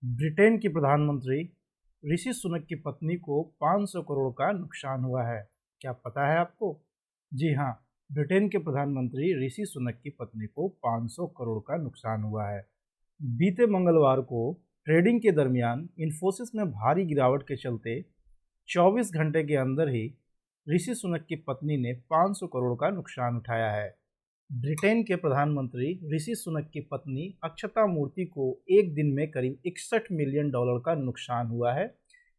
Britain की प्रधानमंत्री ऋषि सुनक की पत्नी को 500 करोड़ का नुकसान हुआ है। क्या पता है आपको? जी हाँ, ब्रिटेन के प्रधानमंत्री ऋषि सुनक की पत्नी को 500 करोड़ का नुकसान हुआ है। बीते मंगलवार को ट्रेडिंग के दरमियान इन्फोसिस में भारी गिरावट के चलते 24 घंटे के अंदर ही ऋषि सुनक की पत्नी ने 500 करोड़ का नुकसान उठाया है। ब्रिटेन के प्रधानमंत्री ऋषि सुनक की पत्नी अक्षता मूर्ति को एक दिन में करीब 61 मिलियन डॉलर का नुकसान हुआ है।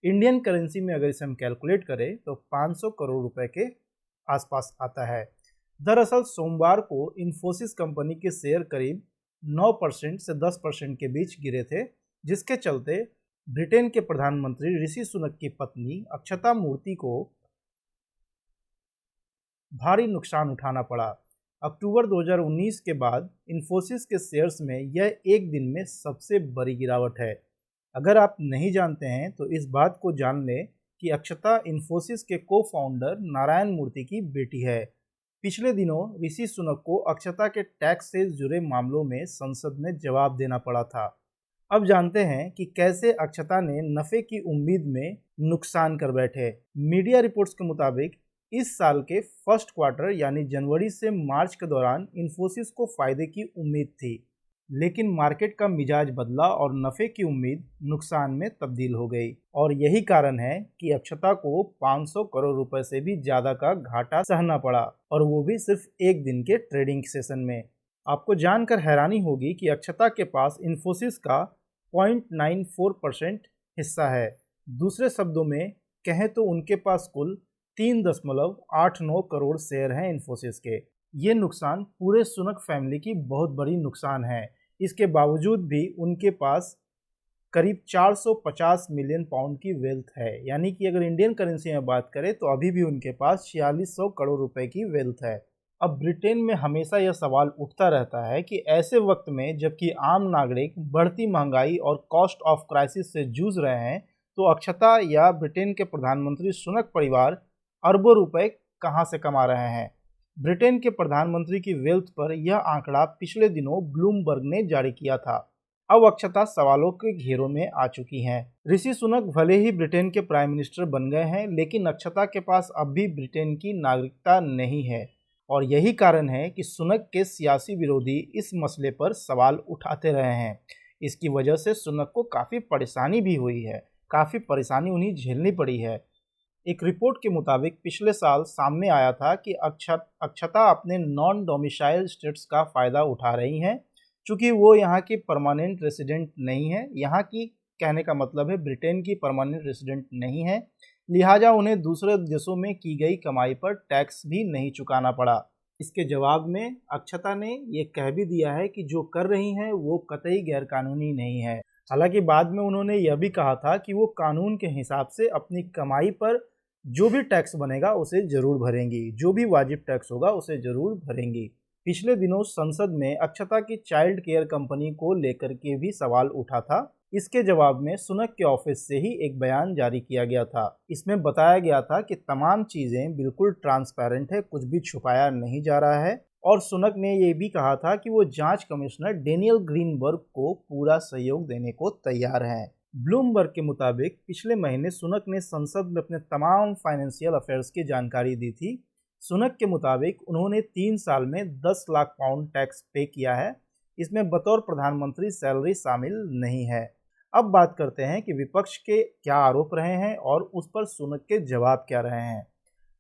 इंडियन करेंसी में अगर इसे हम कैलकुलेट करें तो 500 करोड़ रुपए के आसपास आता है। दरअसल सोमवार को इन्फोसिस कंपनी के शेयर करीब 9% से 10% के बीच गिरे थे, जिसके चलते ब्रिटेन के प्रधानमंत्री ऋषि सुनक की पत्नी अक्षता मूर्ति को भारी नुकसान उठाना पड़ा। अक्टूबर 2019 के बाद इन्फोसिस के शेयर्स में यह एक दिन में सबसे बड़ी गिरावट है। अगर आप नहीं जानते हैं तो इस बात को जान लें कि अक्षता इन्फोसिस के को फाउंडर नारायण मूर्ति की बेटी है। पिछले दिनों ऋषि सुनक को अक्षता के टैक्स से जुड़े मामलों में संसद में जवाब देना पड़ा था। अब जानते हैं कि कैसे अक्षता ने नफे की उम्मीद में नुकसान कर बैठे। मीडिया रिपोर्ट्स के मुताबिक इस साल के फर्स्ट क्वार्टर यानी जनवरी से मार्च के दौरान इन्फोसिस को फायदे की उम्मीद थी, लेकिन मार्केट का मिजाज बदला और नफे की उम्मीद नुकसान में तब्दील हो गई। और यही कारण है कि अक्षता को 500 करोड़ रुपए से भी ज्यादा का घाटा सहना पड़ा, और वो भी सिर्फ एक दिन के ट्रेडिंग सेशन में। आपको जानकर हैरानी होगी कि अक्षता के पास इन्फोसिस का 0.94% हिस्सा है। दूसरे शब्दों में कहें तो उनके पास कुल 3.89 करोड़ शेयर हैं इन्फोसिस के। ये नुकसान पूरे सुनक फैमिली की बहुत बड़ी नुकसान है। इसके बावजूद भी उनके पास करीब 450 मिलियन पाउंड की वेल्थ है, यानी कि अगर इंडियन करेंसी में बात करें तो अभी भी उनके पास 4600 करोड़ रुपए की वेल्थ है। अब ब्रिटेन में हमेशा यह सवाल उठता रहता है कि ऐसे वक्त में जबकि आम नागरिक बढ़ती महंगाई और कॉस्ट ऑफ क्राइसिस से जूझ रहे हैं, तो अक्षता या ब्रिटेन के प्रधानमंत्री सुनक परिवार अरबों रुपए कहां से कमा रहे हैं। ब्रिटेन के प्रधानमंत्री की वेल्थ पर यह आंकड़ा पिछले दिनों ब्लूमबर्ग ने जारी किया था। अब अक्षता सवालों के घेरों में आ चुकी हैं। ऋषि सुनक भले ही ब्रिटेन के प्राइम मिनिस्टर बन गए हैं, लेकिन अक्षता के पास अब भी ब्रिटेन की नागरिकता नहीं है, और यही कारण है कि सुनक के सियासी विरोधी इस मसले पर सवाल उठाते रहे हैं। इसकी वजह से सुनक को काफ़ी परेशानी भी हुई है, काफ़ी परेशानी उन्हें झेलनी पड़ी है। एक रिपोर्ट के मुताबिक पिछले साल सामने आया था कि अक्षता अपने नॉन डोमिसाइल स्टेट्स का फ़ायदा उठा रही हैं। चूँकि वो यहाँ की परमानेंट रेसिडेंट नहीं है, यहाँ की कहने का मतलब है ब्रिटेन की परमानेंट रेसिडेंट नहीं है, लिहाजा उन्हें दूसरे देशों में की गई कमाई पर टैक्स भी नहीं चुकाना पड़ा। इसके जवाब में अक्षता ने ये कह भी दिया है कि जो कर रही हैं वो कतई गैरकानूनी नहीं है। हालांकि बाद में उन्होंने यह भी कहा था कि वो कानून के हिसाब से अपनी कमाई पर जो भी टैक्स बनेगा उसे जरूर भरेंगी, जो भी वाजिब टैक्स होगा उसे जरूर भरेंगी। पिछले दिनों संसद में अक्षता की चाइल्ड केयर कंपनी को लेकर के भी सवाल उठा था। इसके जवाब में सुनक के ऑफिस से ही एक बयान जारी किया गया था। इसमें बताया गया था कि तमाम चीजें बिल्कुल ट्रांसपेरेंट है, कुछ भी छुपाया नहीं जा रहा है। और सुनक ने यह भी कहा था कि वो जांच कमिश्नर डेनियल ग्रीनबर्ग को पूरा सहयोग देने को तैयार हैं। ब्लूमबर्ग के मुताबिक पिछले महीने सुनक ने संसद में अपने तमाम फाइनेंशियल अफेयर्स की जानकारी दी थी। सुनक के मुताबिक उन्होंने 3 साल में 10 लाख पाउंड टैक्स पे किया है। इसमें बतौर प्रधानमंत्री सैलरी शामिल नहीं है। अब बात करते हैं कि विपक्ष के क्या आरोप रहे हैं और उस पर सुनक के जवाब क्या रहे हैं।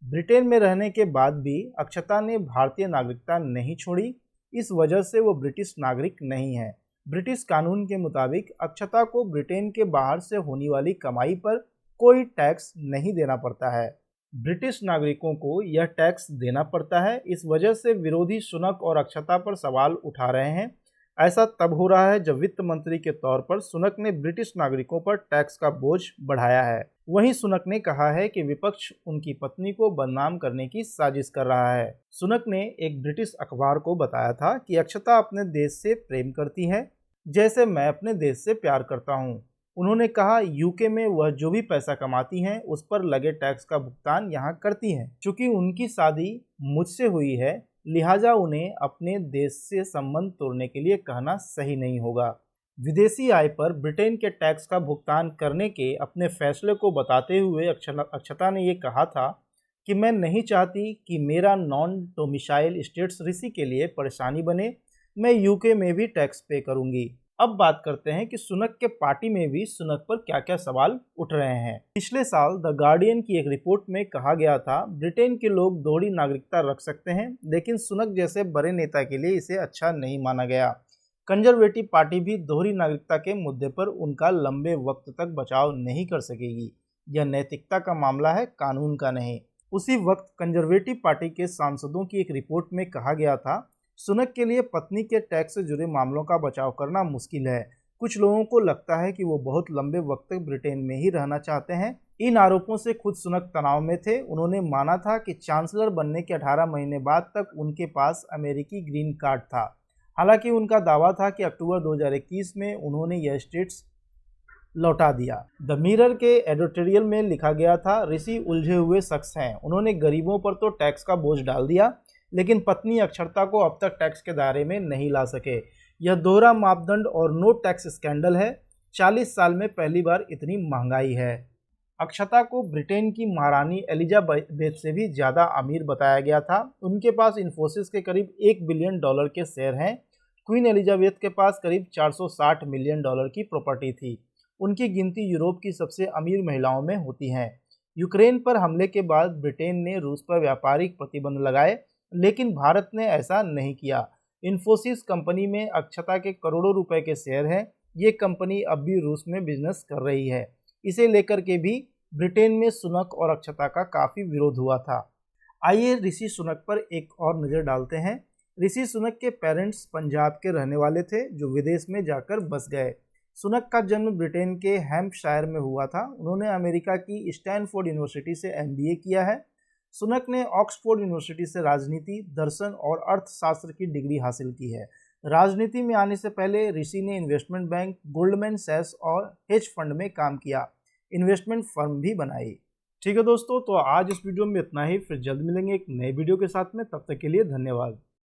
ब्रिटेन में रहने के बाद भी अक्षता ने भारतीय नागरिकता नहीं छोड़ी। इस वजह से वो ब्रिटिश नागरिक नहीं है। ब्रिटिश कानून के मुताबिक अक्षता को ब्रिटेन के बाहर से होने वाली कमाई पर कोई टैक्स नहीं देना पड़ता है। ब्रिटिश नागरिकों को यह टैक्स देना पड़ता है। इस वजह से विरोधी सुनक और अक्षता पर सवाल उठा रहे हैं। ऐसा तब हो रहा है जब वित्त मंत्री के तौर पर सुनक ने ब्रिटिश नागरिकों पर टैक्स का बोझ बढ़ाया है। वहीं सुनक ने कहा है कि विपक्ष उनकी पत्नी को बदनाम करने की साजिश कर रहा है। सुनक ने एक ब्रिटिश अखबार को बताया था कि अक्षता अपने देश से प्रेम करती है, जैसे मैं अपने देश से प्यार करता हूँ। उन्होंने कहा यूके में वह जो भी पैसा कमाती हैं उस पर लगे टैक्स का भुगतान यहाँ करती हैं। चूँकि उनकी शादी मुझसे हुई है, लिहाजा उन्हें अपने देश से संबंध तोड़ने के लिए कहना सही नहीं होगा। विदेशी आय पर ब्रिटेन के टैक्स का भुगतान करने के अपने फैसले को बताते हुए अक्षता ने ये कहा था कि मैं नहीं चाहती कि मेरा नॉन डोमिसाइल स्टेट्स ऋषि के लिए परेशानी बने। मैं यूके में भी टैक्स पे करूंगी। अब बात करते हैं कि सुनक के पार्टी में भी सुनक पर क्या क्या सवाल उठ रहे हैं। पिछले साल द गार्डियन की एक रिपोर्ट में कहा गया था ब्रिटेन के लोग दोहरी नागरिकता रख सकते हैं, लेकिन सुनक जैसे बड़े नेता के लिए इसे अच्छा नहीं माना गया। कंजर्वेटिव पार्टी भी दोहरी नागरिकता के मुद्दे पर उनका लंबे वक्त तक बचाव नहीं कर सकेगी। यह नैतिकता का मामला है, कानून का नहीं। उसी वक्त कंजर्वेटिव पार्टी के सांसदों की एक रिपोर्ट में कहा गया था सुनक के लिए पत्नी के टैक्स से जुड़े मामलों का बचाव करना मुश्किल है। कुछ लोगों को लगता है कि वो बहुत लंबे वक्त तक ब्रिटेन में ही रहना चाहते हैं। इन आरोपों से खुद सुनक तनाव में थे। उन्होंने माना था कि चांसलर बनने के 18 महीने बाद तक उनके पास अमेरिकी ग्रीन कार्ड था। हालांकि उनका दावा था कि अक्टूबर 2021 में उन्होंने यह स्टेट्स लौटा दिया। द मिरर के एडिटोरियल में लिखा गया था ऋषि उलझे हुए शख्स हैं। उन्होंने गरीबों पर तो टैक्स का बोझ डाल दिया, लेकिन पत्नी अक्षरता को अब तक टैक्स के दायरे में नहीं ला सके। यह दोहरा मापदंड और नो टैक्स स्कैंडल है। 40 साल में पहली बार इतनी महंगाई है। अक्षता को ब्रिटेन की महारानी एलिजाबेथ से भी ज़्यादा अमीर बताया गया था। उनके पास इन्फोसिस के करीब $1 बिलियन के शेयर हैं। क्वीन एलिजाबेथ के पास करीब $460 मिलियन की प्रॉपर्टी थी। उनकी गिनती यूरोप की सबसे अमीर महिलाओं में होती हैं। यूक्रेन पर हमले के बाद ब्रिटेन ने रूस पर व्यापारिक प्रतिबंध लगाए, लेकिन भारत ने ऐसा नहीं किया। इन्फोसिस कंपनी में अक्षता के करोड़ों रुपए के शेयर हैं। ये कंपनी अब भी रूस में बिजनेस कर रही है। इसे लेकर के भी ब्रिटेन में सुनक और अक्षता का काफ़ी विरोध हुआ था। आइए ऋषि सुनक पर एक और नज़र डालते हैं। ऋषि सुनक के पेरेंट्स पंजाब के रहने वाले थे जो विदेश में जाकर बस गए। सुनक का जन्म ब्रिटेन के हैम्पशायर में हुआ था। उन्होंने अमेरिका की स्टैनफोर्ड यूनिवर्सिटी से MBA किया है। सुनक ने ऑक्सफोर्ड यूनिवर्सिटी से राजनीति, दर्शन और अर्थशास्त्र की डिग्री हासिल की है। राजनीति में आने से पहले ऋषि ने इन्वेस्टमेंट बैंक, गोल्डमैन सैक्स और हेज फंड में काम किया। इन्वेस्टमेंट फर्म भी बनाई। ठीक है दोस्तों, तो आज इस वीडियो में इतना ही। फिर जल्द मिलेंगे एक नए वीडियो के साथ में। तब तक के लिए धन्यवाद।